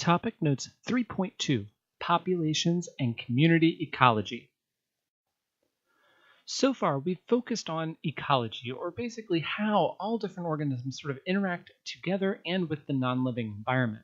Topic Notes 3.2 Populations and Community Ecology. So far, we've focused on ecology, or basically how all different organisms sort of interact together and with the non-living environment.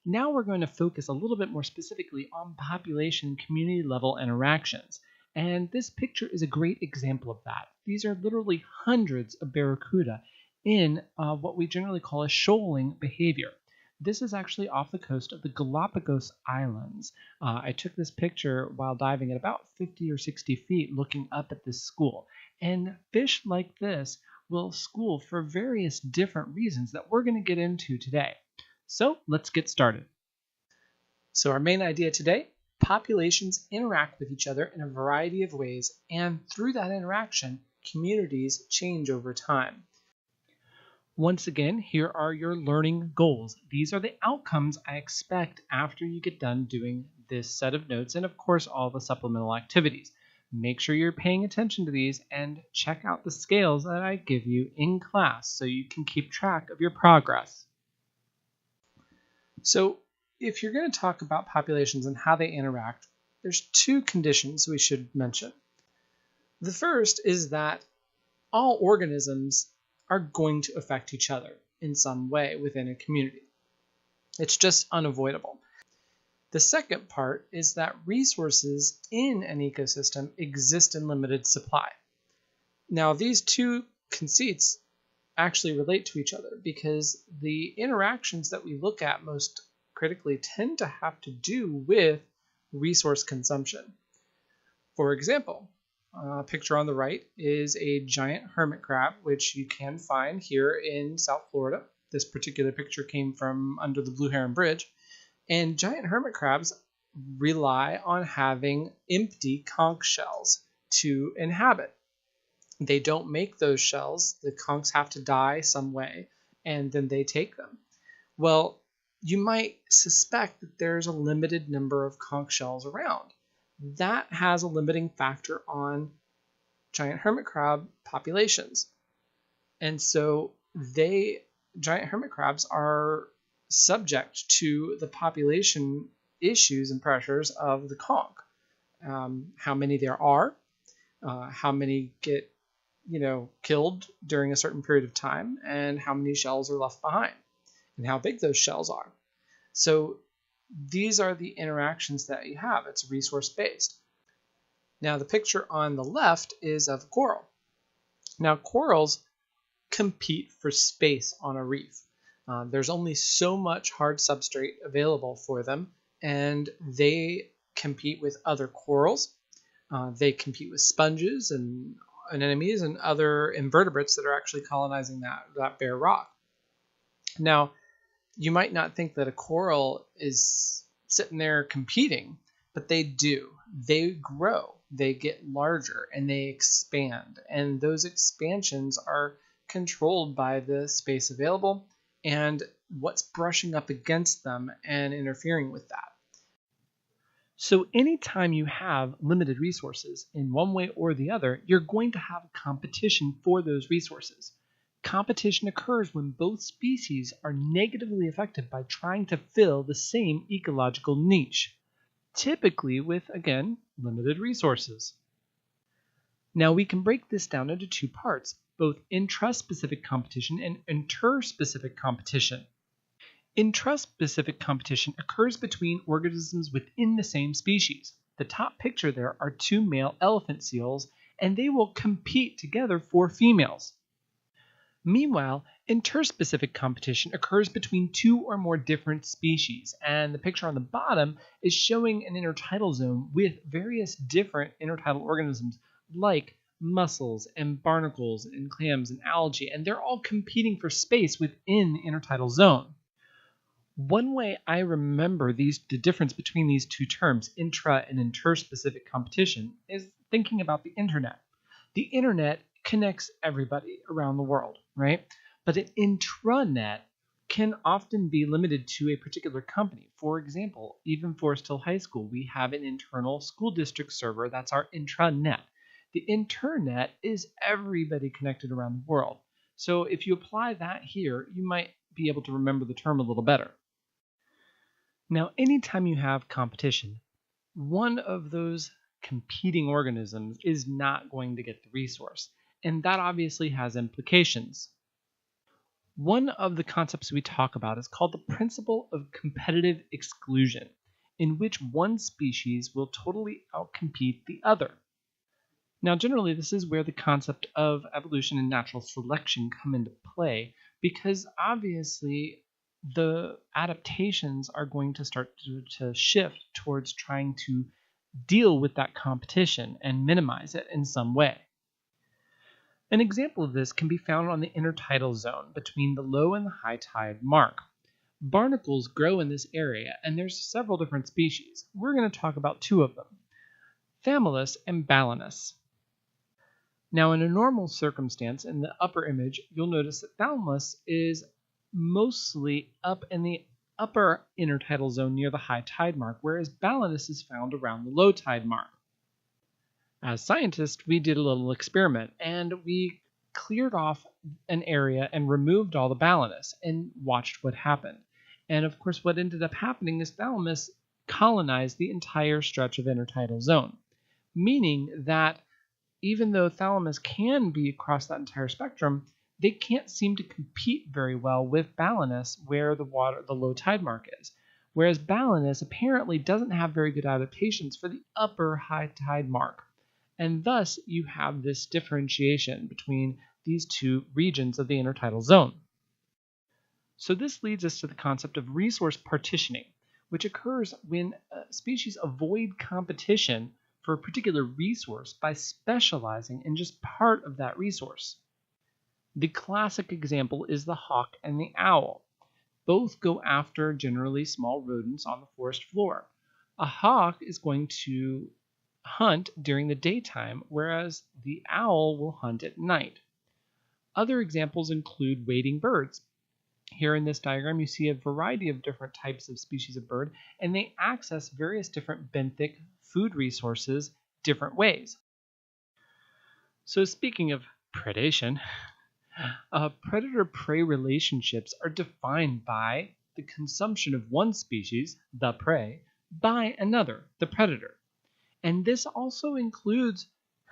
Now we're going to focus a little bit more specifically on population and community level interactions. And this picture is a great example of that. These are literally hundreds of barracuda in what we generally call a shoaling behavior. This is actually off the coast of the Galapagos Islands. I took this picture while diving at about 50 or 60 feet looking up at this school. And fish like this will school for various different reasons that we're going to get into today. So let's get started. So our main idea today, populations interact with each other in a variety of ways, and through that interaction, communities change over time. Once again, here are your learning goals. These are the outcomes I expect after you get done doing this set of notes and, of course, all the supplemental activities. Make sure you're paying attention to these and check out the scales that I give you in class so you can keep track of your progress. So, if you're going to talk about populations and how they interact, there's two conditions we should mention. The first is that all organisms are going to affect each other in some way within a community. It's just unavoidable. The second part is that resources in an ecosystem exist in limited supply. Now, these two conceits actually relate to each other because the interactions that we look at most critically tend to have to do with resource consumption. For example, picture on the right is a giant hermit crab, which you can find here in South Florida. This particular picture came from under the Blue Heron Bridge. And giant hermit crabs rely on having empty conch shells to inhabit. They don't make those shells. The conchs have to die some way, and then they take them. Well, you might suspect that there's a limited number of conch shells around. That has a limiting factor on giant hermit crab populations. And so giant hermit crabs are subject to the population issues and pressures of the conch. How many there are, how many get killed during a certain period of time, and how many shells are left behind, and how big those shells are. So these are the interactions that you have. It's resource-based. Now, the picture on the left is of coral. Now, corals compete for space on a reef. There's only so much hard substrate available for them, and they compete with other corals. They compete with sponges and anemones and other invertebrates that are actually colonizing that bare rock. Now, you might not think that a coral is sitting there competing, but they do. They grow, they get larger, and they expand. And those expansions are controlled by the space available and what's brushing up against them and interfering with that. So anytime you have limited resources in one way or the other, you're going to have competition for those resources. Competition occurs when both species are negatively affected by trying to fill the same ecological niche, typically with, again, limited resources. Now we can break this down into two parts, both intraspecific competition and interspecific competition. Intraspecific competition occurs between organisms within the same species. The top picture there are two male elephant seals, and they will compete together for females. Meanwhile, interspecific competition occurs between two or more different species, and the picture on the bottom is showing an intertidal zone with various different intertidal organisms like mussels and barnacles and clams and algae, and they're all competing for space within the intertidal zone. One way I remember the difference between these two terms, intra and interspecific competition, is thinking about the internet. The internet connects everybody around the world, right? But an intranet can often be limited to a particular company. For example, even Forest Hill High School, we have an internal school district server. That's our intranet. The internet is everybody connected around the world. So if you apply that here, you might be able to remember the term a little better. Now, anytime you have competition, one of those competing organisms is not going to get the resource, and that obviously has implications. One of the concepts we talk about is called the principle of competitive exclusion, in which one species will totally outcompete the other. Now, generally, this is where the concept of evolution and natural selection come into play, because obviously the adaptations are going to start to shift towards trying to deal with that competition and minimize it in some way. An example of this can be found on the intertidal zone between the low and the high tide mark. Barnacles grow in this area, and there's several different species. We're going to talk about two of them, Thamylus and Balanus. Now, in a normal circumstance, in the upper image, you'll notice that Thamylus is mostly up in the upper intertidal zone near the high tide mark, whereas Balanus is found around the low tide mark. As scientists, we did a little experiment, and we cleared off an area and removed all the Balanus and watched what happened. And of course, what ended up happening is Thamylus colonized the entire stretch of intertidal zone, meaning that even though Thamylus can be across that entire spectrum, they can't seem to compete very well with Balanus where the low tide mark is. Whereas Balanus apparently doesn't have very good adaptations for the upper high tide mark. And thus you have this differentiation between these two regions of the intertidal zone. So this leads us to the concept of resource partitioning, which occurs when species avoid competition for a particular resource by specializing in just part of that resource. The classic example is the hawk and the owl. Both go after generally small rodents on the forest floor. A hawk is going to hunt during the daytime, whereas the owl will hunt at night. Other examples include wading birds. Here in this diagram, you see a variety of different types of species of bird, and they access various different benthic food resources different ways. So speaking of predation, predator-prey relationships are defined by the consumption of one species, the prey, by another, the predator. And this also includes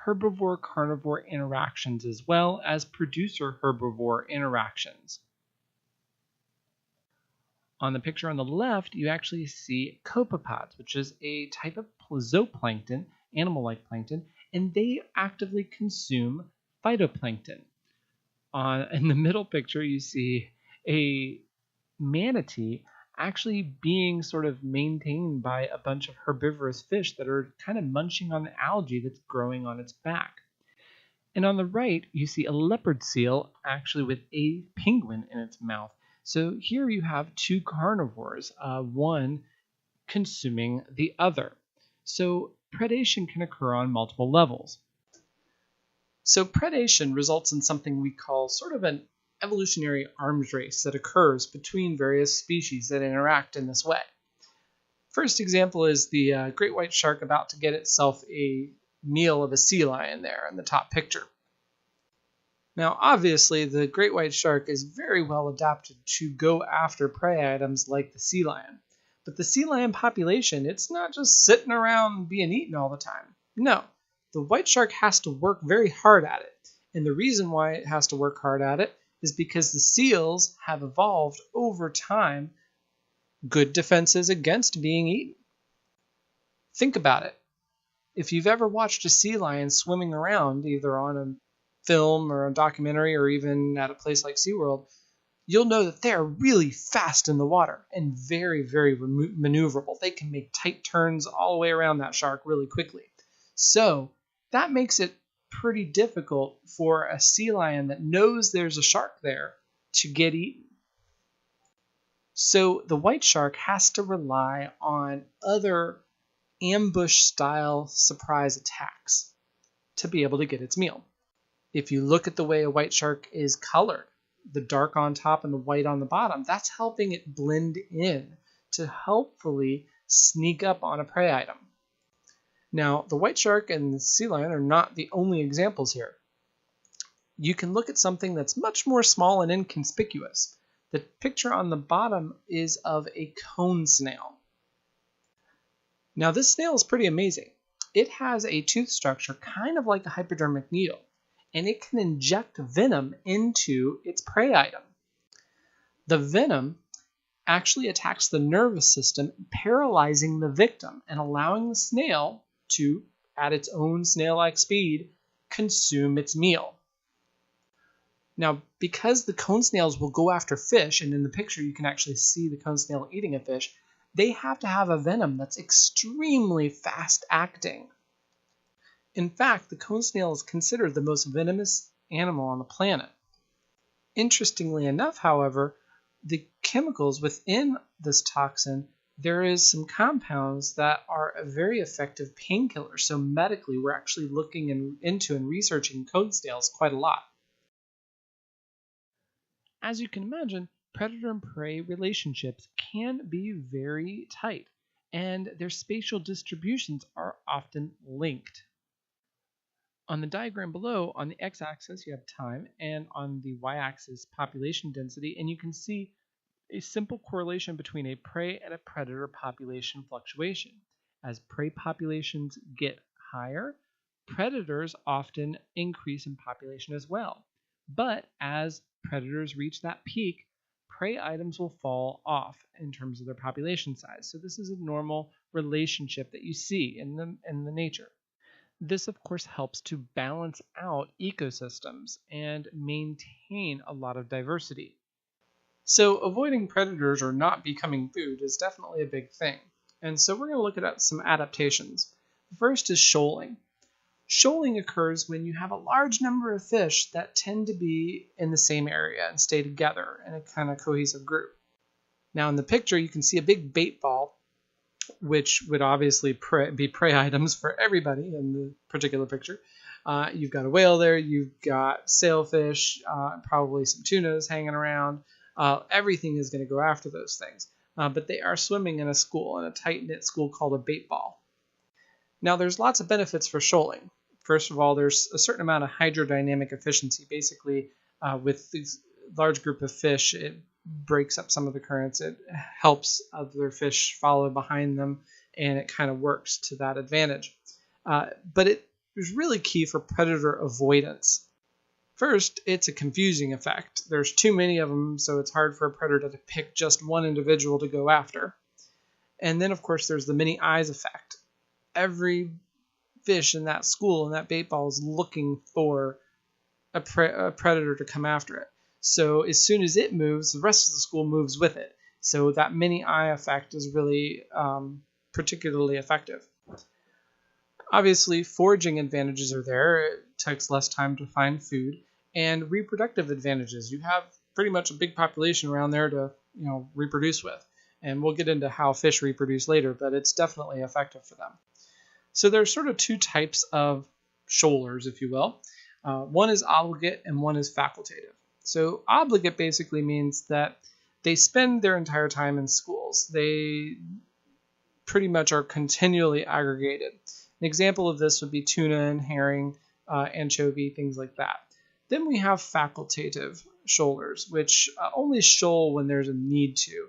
herbivore-carnivore interactions as well as producer-herbivore interactions. On the picture on the left, you actually see copepods, which is a type of zooplankton, animal-like plankton, and they actively consume phytoplankton. In the middle picture, you see a manatee actually being sort of maintained by a bunch of herbivorous fish that are kind of munching on the algae that's growing on its back. And on the right, you see a leopard seal actually with a penguin in its mouth. So here you have two carnivores, one consuming the other. So predation can occur on multiple levels. So predation results in something we call sort of an evolutionary arms race that occurs between various species that interact in this way. First example is the great white shark about to get itself a meal of a sea lion there in the top picture. Now, obviously, the great white shark is very well adapted to go after prey items like the sea lion. But the sea lion population, it's not just sitting around being eaten all the time. No, the white shark has to work very hard at it. And the reason why it has to work hard at it is because the seals have evolved over time good defenses against being eaten. Think about it. If you've ever watched a sea lion swimming around, either on a film or a documentary or even at a place like SeaWorld, you'll know that they're really fast in the water and very, very maneuverable. They can make tight turns all the way around that shark really quickly. So that makes it pretty difficult for a sea lion that knows there's a shark there to get eaten. So the white shark has to rely on other ambush-style surprise attacks to be able to get its meal. If you look at the way a white shark is colored, the dark on top and the white on the bottom, that's helping it blend in to hopefully sneak up on a prey item. Now, the white shark and the sea lion are not the only examples here. You can look at something that's much more small and inconspicuous. The picture on the bottom is of a cone snail. Now this snail is pretty amazing. It has a tooth structure kind of like a hypodermic needle, and it can inject venom into its prey item. The venom actually attacks the nervous system, paralyzing the victim and allowing the snail to, at its own snail-like speed, consume its meal. Now, because the cone snails will go after fish, and in the picture you can actually see the cone snail eating a fish, they have to have a venom that's extremely fast-acting. In fact, the cone snail is considered the most venomous animal on the planet. Interestingly enough, however, the chemicals within this toxin, there is some compounds that are a very effective painkiller. So medically, we're actually looking into and researching cone snails quite a lot. As you can imagine, predator and prey relationships can be very tight, and their spatial distributions are often linked. On the diagram below, on the x-axis you have time, and on the y-axis population density, and you can see a simple correlation between a prey and a predator population fluctuation. As prey populations get higher, predators often increase in population as well. But as predators reach that peak, prey items will fall off in terms of their population size. So this is a normal relationship that you see in the nature. This, of course, helps to balance out ecosystems and maintain a lot of diversity. So avoiding predators or not becoming food is definitely a big thing. And so we're going to look at some adaptations. The first is shoaling. Shoaling occurs when you have a large number of fish that tend to be in the same area and stay together in a kind of cohesive group. Now in the picture you can see a big bait ball, which would obviously be prey items for everybody in the particular picture. You've got a whale there, you've got sailfish, probably some tunas hanging around. Everything is going to go after those things. But they are swimming in a tight-knit school called a bait ball. Now, there's lots of benefits for shoaling. First of all, there's a certain amount of hydrodynamic efficiency. Basically, with this large group of fish, it breaks up some of the currents. It helps other fish follow behind them, and it kind of works to that advantage. But it is really key for predator avoidance. First, it's a confusing effect. There's too many of them, so it's hard for a predator to pick just one individual to go after. And then, of course, there's the many eyes effect. Every fish in that school, in that bait ball, is looking for a predator to come after it. So as soon as it moves, the rest of the school moves with it. So that many eye effect is really particularly effective. Obviously, foraging advantages are there. It takes less time to find food. And reproductive advantages. You have pretty much a big population around there to reproduce with. And we'll get into how fish reproduce later, but it's definitely effective for them. So there's sort of two types of shoalers, if you will. One is obligate and one is facultative. So obligate basically means that they spend their entire time in schools. They pretty much are continually aggregated. An example of this would be tuna and herring, anchovy, things like that. Then we have facultative shoalers, which only shoal when there's a need to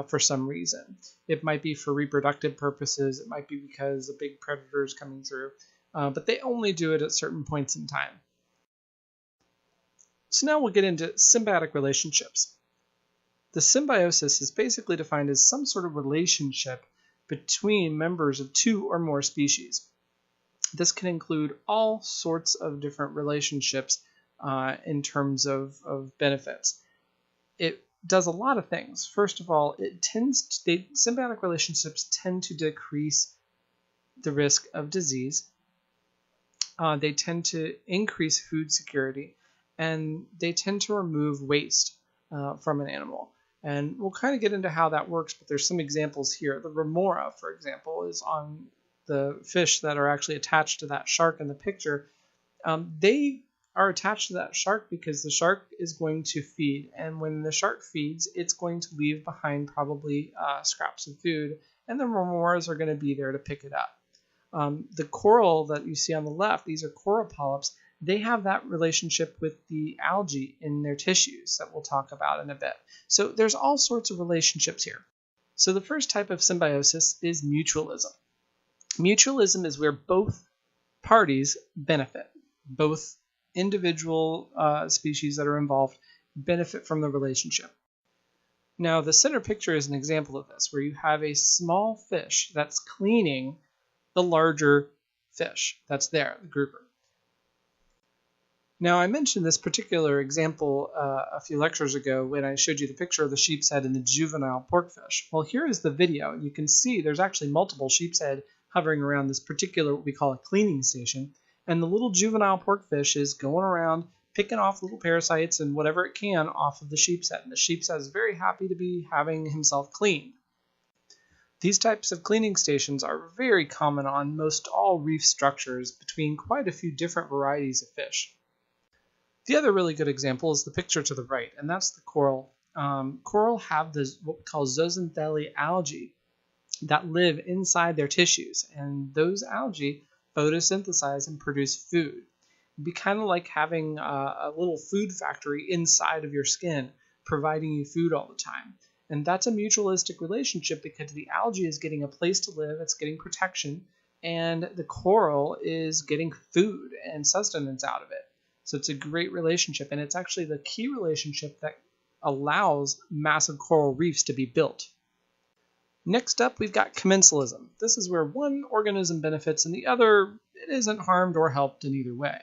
for some reason. It might be for reproductive purposes. It might be because a big predator is coming through. But they only do it at certain points in time. So now we'll get into symbiotic relationships. The symbiosis is basically defined as some sort of relationship between members of two or more species. This can include all sorts of different relationships in terms of benefits. It does a lot of things. First of all, symbiotic relationships tend to decrease the risk of disease. They tend to increase food security, and they tend to remove waste from an animal. And we'll kind of get into how that works, but there's some examples here. The remora, for example, is on the fish that are actually attached to that shark in the picture. They are attached to that shark because the shark is going to feed. And when the shark feeds, it's going to leave behind probably scraps of food, and the remoras are going to be there to pick it up. The coral that you see on the left, these are coral polyps. They have that relationship with the algae in their tissues that we'll talk about in a bit. So there's all sorts of relationships here. So the first type of symbiosis is mutualism. Mutualism is where both parties benefit. Both individual species that are involved benefit from the relationship. Now, the center picture is an example of this, where you have a small fish that's cleaning the larger fish that's there, the grouper. Now, I mentioned this particular example a few lectures ago when I showed you the picture of the sheep's head and the juvenile porkfish. Well, here is the video. You can see there's actually multiple sheep's head hovering around this particular, what we call a cleaning station, and the little juvenile porkfish is going around picking off little parasites and whatever it can off of the sheep's head. And the sheep's head is very happy to be having himself cleaned. These types of cleaning stations are very common on most all reef structures between quite a few different varieties of fish. The other really good example is the picture to the right, and that's the coral. Coral have what we call zooxanthellae algae that live inside their tissues, and those algae photosynthesize and produce food. It'd be kind of like having a little food factory inside of your skin, providing you food all the time. And that's a mutualistic relationship because the algae is getting a place to live, it's getting protection, and the coral is getting food and sustenance out of it. So it's a great relationship, and it's actually the key relationship that allows massive coral reefs to be built. Next up, we've got commensalism. This is where one organism benefits and the other it isn't harmed or helped in either way.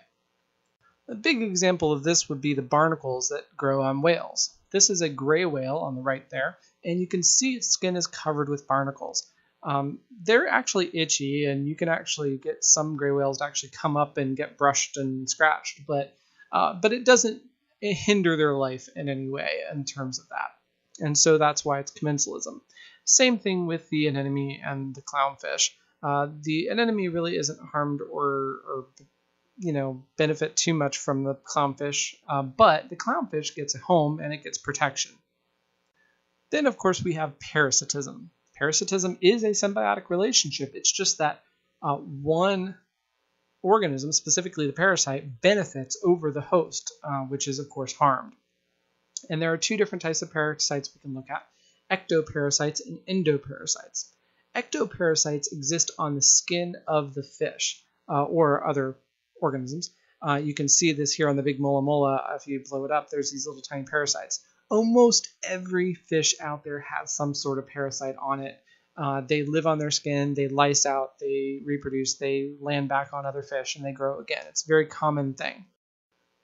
A big example of this would be the barnacles that grow on whales. This is a gray whale on the right there, and you can see its skin is covered with barnacles. They're actually itchy, and you can actually get some gray whales to actually come up and get brushed and scratched, but it doesn't hinder their life in any way in terms of that. And so that's why it's commensalism. Same thing with the anemone and the clownfish. The anemone really isn't harmed or benefit too much from the clownfish, but the clownfish gets a home and it gets protection. Then, of course, we have parasitism. Parasitism is a symbiotic relationship. It's just that one organism, specifically the parasite, benefits over the host, which is, of course, harmed. And there are two different types of parasites we can look at, ectoparasites and endoparasites. Ectoparasites exist on the skin of the fish or other organisms. You can see this here on the big mola mola. If you blow it up, there's these little tiny parasites. Almost every fish out there has some sort of parasite on it. They live on their skin, they lice out, they reproduce, they land back on other fish, and they grow again. It's a very common thing.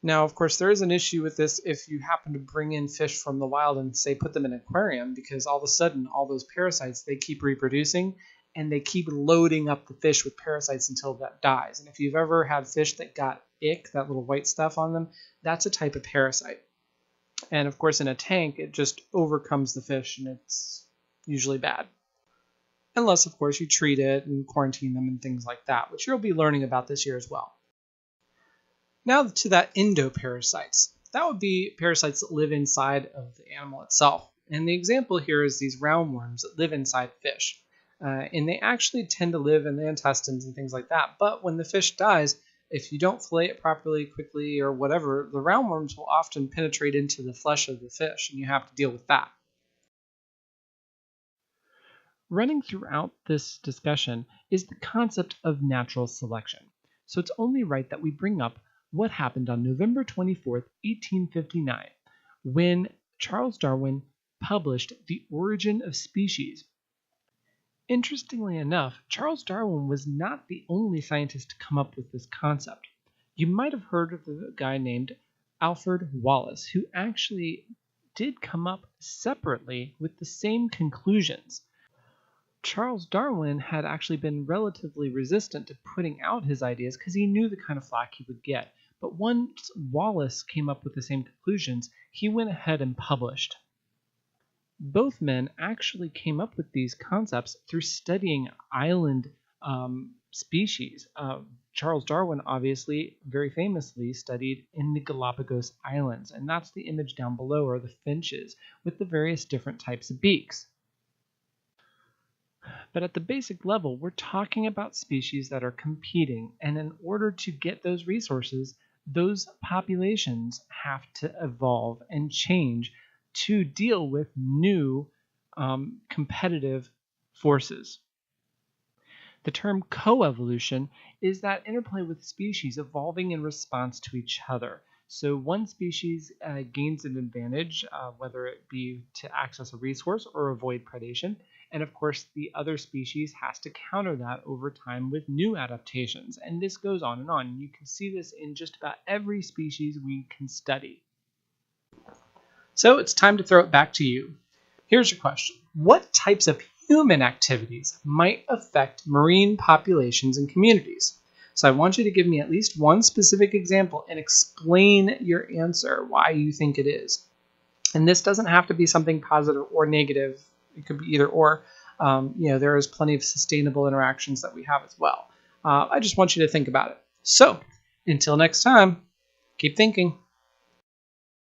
Now, of course, there is an issue with this if you happen to bring in fish from the wild and, say, put them in an aquarium, because all of a sudden, all those parasites, they keep reproducing, and they keep loading up the fish with parasites until that dies. And if you've ever had fish that got ick, that little white stuff on them, that's a type of parasite. And of course, in a tank, it just overcomes the fish, and it's usually bad. Unless, of course, you treat it and quarantine them and things like that, which you'll be learning about this year as well. Now to that endoparasites. That would be parasites that live inside of the animal itself. And the example here is these roundworms that live inside fish. And they actually tend to live in the intestines and things like that. But when the fish dies, if you don't fillet it properly, quickly, or whatever, the roundworms will often penetrate into the flesh of the fish, and you have to deal with that. Running throughout this discussion is the concept of natural selection. So it's only right that we bring up what happened on November 24th, 1859, when Charles Darwin published The Origin of Species. Interestingly enough, Charles Darwin was not the only scientist to come up with this concept. You might have heard of a guy named Alfred Wallace, who actually did come up separately with the same conclusions. Charles Darwin had actually been relatively resistant to putting out his ideas because he knew the kind of flack he would get. But once Wallace came up with the same conclusions, he went ahead and published. Both men actually came up with these concepts through studying island species. Charles Darwin obviously very famously studied in the Galapagos Islands, and that's the image down below are the finches with the various different types of beaks. But at the basic level, we're talking about species that are competing, and in order to get those resources, those populations have to evolve and change to deal with new competitive forces. The term coevolution is that interplay with species evolving in response to each other. So one species gains an advantage, whether it be to access a resource or avoid predation. And of course, the other species has to counter that over time with new adaptations. And this goes on and on. You can see this in just about every species we can study. So it's time to throw it back to you. Here's your question. What types of human activities might affect marine populations and communities? So I want you to give me at least one specific example and explain your answer, why you think it is. And this doesn't have to be something positive or negative. It could be either or. There is plenty of sustainable interactions that we have as well. I just want you to think about it. So until next time, keep thinking.